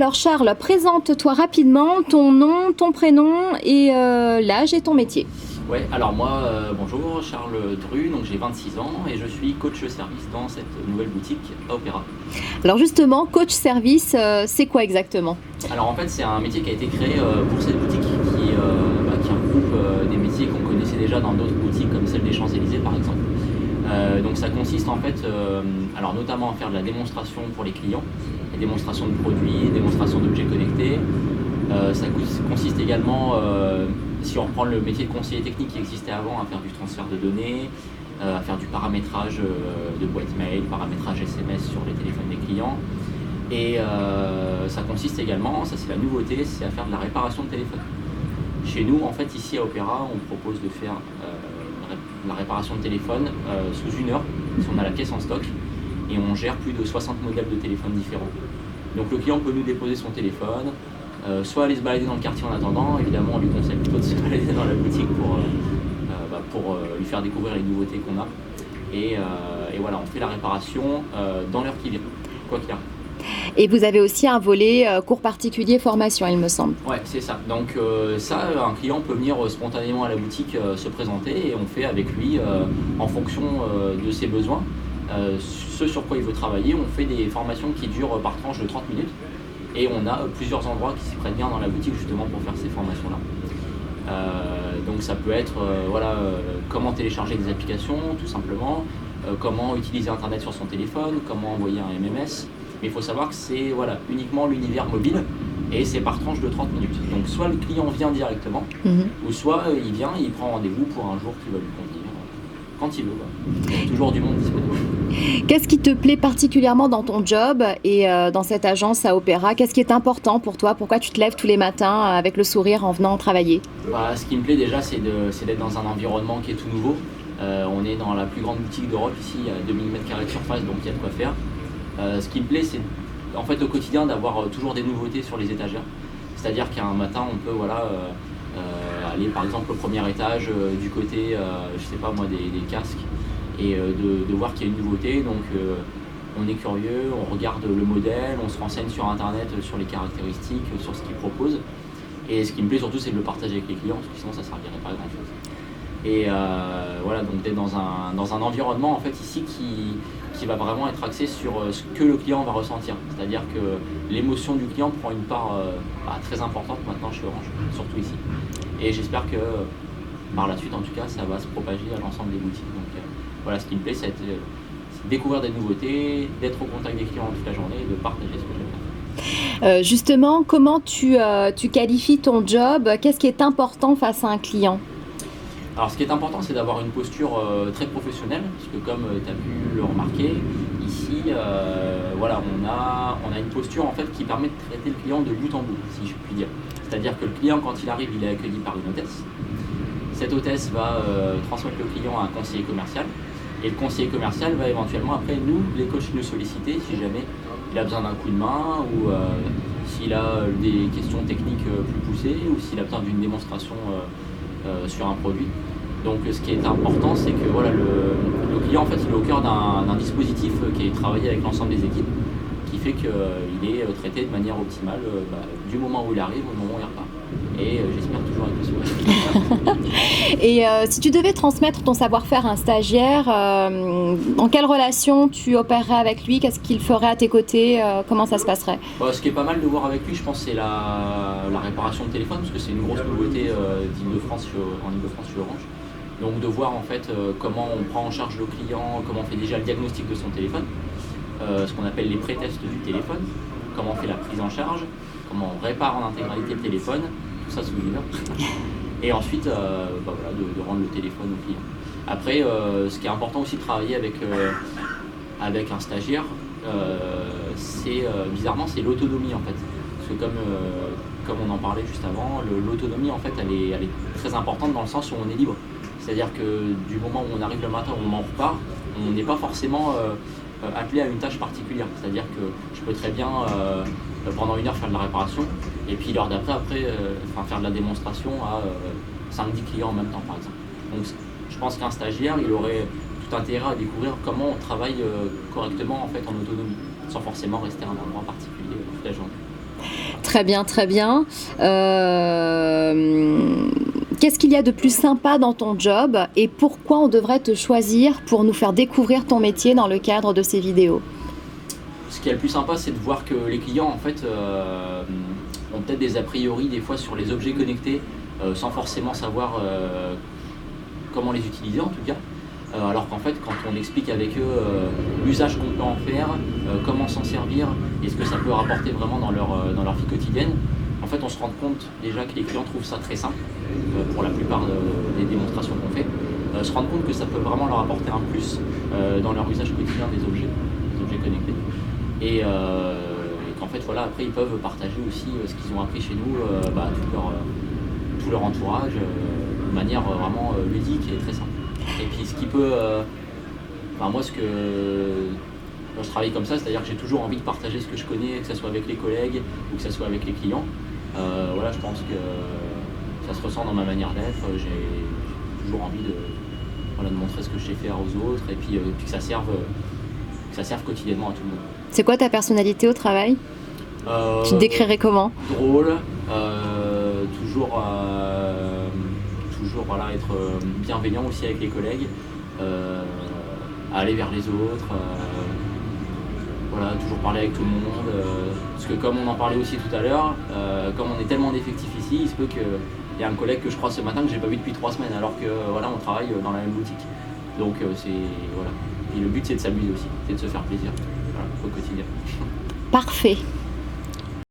Alors Charles, présente-toi rapidement ton nom, ton prénom et l'âge et ton métier. Ouais, alors moi, bonjour, Charles Dru, donc j'ai 26 ans et je suis coach service dans cette nouvelle boutique à Opéra. Alors justement, coach service, c'est quoi exactement? Alors en fait, c'est un métier qui a été créé pour cette boutique qui regroupe des métiers qu'on connaissait déjà dans d'autres boutiques comme celle des Champs-Élysées par exemple. Donc ça consiste en fait, alors notamment à faire de la démonstration pour les clients, des démonstrations de produits, des démonstrations d'objets connectés. Ça consiste également, si on reprend le métier de conseiller technique qui existait avant, à faire du transfert de données, à faire du paramétrage de boîte mail, paramétrage SMS sur les téléphones des clients. Et ça consiste également, ça c'est la nouveauté, c'est à faire de la réparation de téléphone. Chez nous, en fait, ici à Opéra, on propose de faire la réparation de téléphone sous 1 heure, si on a la pièce en stock, et on gère plus de 60 modèles de téléphones différents. Donc le client peut nous déposer son téléphone, soit aller se balader dans le quartier en attendant, évidemment on lui conseille plutôt de se balader dans la boutique pour lui faire découvrir les nouveautés qu'on a. Et voilà, on fait la réparation dans l'heure qui vient, quoi qu'il arrive. Et vous avez aussi un volet cours particulier formation, il me semble. Ouais, c'est ça. Donc un client peut venir spontanément à la boutique se présenter et on fait avec lui, en fonction de ses besoins, ce sur quoi il veut travailler. On fait des formations qui durent par tranche de 30 minutes et on a plusieurs endroits qui s'y prennent bien dans la boutique justement pour faire ces formations-là. Donc ça peut être comment télécharger des applications tout simplement, comment utiliser Internet sur son téléphone, comment envoyer un MMS. Mais il faut savoir que c'est uniquement l'univers mobile et c'est par tranche de 30 minutes. Donc soit le client vient directement, ou soit il vient et il prend rendez-vous pour un jour qui va lui convenir, quand il veut. Il y a toujours du monde disponible. Qu'est-ce qui te plaît particulièrement dans ton job et dans cette agence à Opéra? Qu'est-ce qui est important pour toi? Pourquoi tu te lèves tous les matins avec le sourire en venant travailler? Ce qui me plaît déjà, c'est d'être dans un environnement qui est tout nouveau. On est dans la plus grande boutique d'Europe ici, il y a 2000 m² de surface, donc il y a de quoi faire. Ce qui me plaît, c'est en fait au quotidien d'avoir toujours des nouveautés sur les étagères. C'est-à-dire qu'un matin, on peut aller par exemple au premier étage du côté, des casques et de voir qu'il y a une nouveauté. Donc on est curieux, on regarde le modèle, on se renseigne sur Internet sur les caractéristiques, sur ce qu'ils proposent. Et ce qui me plaît surtout, c'est de le partager avec les clients, parce que sinon ça ne servirait pas à grand-chose. Et donc d'être dans un environnement en fait ici qui va vraiment être axé sur ce que le client va ressentir. C'est-à-dire que l'émotion du client prend une part très importante maintenant chez Orange, surtout ici. Et j'espère que par la suite en tout cas ça va se propager à l'ensemble des boutiques. Donc ce qui me plaît, c'est de découvrir des nouveautés, d'être au contact des clients toute la journée et de partager ce que j'aime faire. Justement, comment tu qualifies ton job? Qu'est-ce qui est important face à un client? Alors ce qui est important, c'est d'avoir une posture très professionnelle, parce que comme tu as pu le remarquer, ici on a une posture en fait qui permet de traiter le client de bout en bout, si je puis dire. C'est-à-dire que le client, quand il arrive, il est accueilli par une hôtesse. Cette hôtesse va transmettre le client à un conseiller commercial, et le conseiller commercial va éventuellement après nous, les coachs, nous solliciter si jamais il a besoin d'un coup de main ou s'il a des questions techniques plus poussées ou s'il a besoin d'une démonstration sur un produit. Donc ce qui est important, c'est que le client en fait il est au cœur d'un dispositif qui est travaillé avec l'ensemble des équipes, qui fait qu'il est traité de manière optimale du moment où il arrive au moment où il repart. Et j'espère toujours avec le sourire. Et si tu devais transmettre ton savoir-faire à un stagiaire, dans quelle relation tu opérerais avec lui? Qu'est-ce qu'il ferait à tes côtés? Comment ça se passerait? Ce qui est pas mal de voir avec lui, je pense, c'est la réparation de téléphone, parce que c'est une grosse nouveauté d'Île-de-France en Île-de-France chez Orange. Donc de voir en fait comment on prend en charge le client, comment on fait déjà le diagnostic de son téléphone, ce qu'on appelle les pré-tests du téléphone, comment on fait la prise en charge, comment on répare en intégralité le téléphone, tout ça sous 1 heure. Et ensuite de rendre le téléphone au client. Après, ce qui est important aussi de travailler avec un stagiaire, bizarrement c'est l'autonomie en fait. Parce que comme on en parlait juste avant, l'autonomie en fait elle est très importante dans le sens où on est libre. C'est-à-dire que du moment où on arrive le matin, au moment où on repart, on n'est pas forcément attelé à une tâche particulière. C'est-à-dire que je peux très bien pendant 1 heure faire de la réparation et puis l'heure d'après faire de la démonstration à 5-10 clients en même temps par exemple. Donc je pense qu'un stagiaire il aurait tout intérêt à découvrir comment on travaille correctement en fait en autonomie, sans forcément rester à un endroit particulier toute la journée. Très bien, très bien. Qu'est-ce qu'il y a de plus sympa dans ton job et pourquoi on devrait te choisir pour nous faire découvrir ton métier dans le cadre de ces vidéos? Ce qui est le plus sympa, c'est de voir que les clients en fait ont peut-être des a priori des fois sur les objets connectés sans forcément savoir comment les utiliser en tout cas. Alors qu'en fait, quand on explique avec eux l'usage qu'on peut en faire, comment s'en servir et ce que ça peut rapporter vraiment dans leur vie quotidienne, en fait, on se rend compte déjà que les clients trouvent ça très simple pour la plupart des démonstrations qu'on fait. Se rendre compte que ça peut vraiment leur apporter un plus dans leur usage quotidien des objets connectés. Et qu'en fait, voilà, après, ils peuvent partager aussi ce qu'ils ont appris chez nous, tout leur entourage, de manière vraiment ludique et très simple. Et puis ce qui peut, moi quand je travaille comme ça, c'est-à-dire que j'ai toujours envie de partager ce que je connais, que ce soit avec les collègues ou que ce soit avec les clients. Voilà, je pense que ça se ressent dans ma manière d'être. J'ai toujours envie de montrer ce que je sais faire aux autres et puis que ça serve quotidiennement à tout le monde. C'est quoi ta personnalité au travail? Tu te décrirais comment? Drôle, toujours voilà, être bienveillant aussi avec les collègues, aller vers les autres, voilà, toujours parler avec tout le monde. Parce que comme on en parlait aussi tout à l'heure, comme on est tellement d'effectifs ici, il se peut qu'il y a un collègue que je croise ce matin que j'ai pas vu depuis 3 semaines, alors que voilà, on travaille dans la même boutique. Donc voilà. Et le but c'est de s'amuser aussi, c'est de se faire plaisir, voilà, au quotidien. Parfait.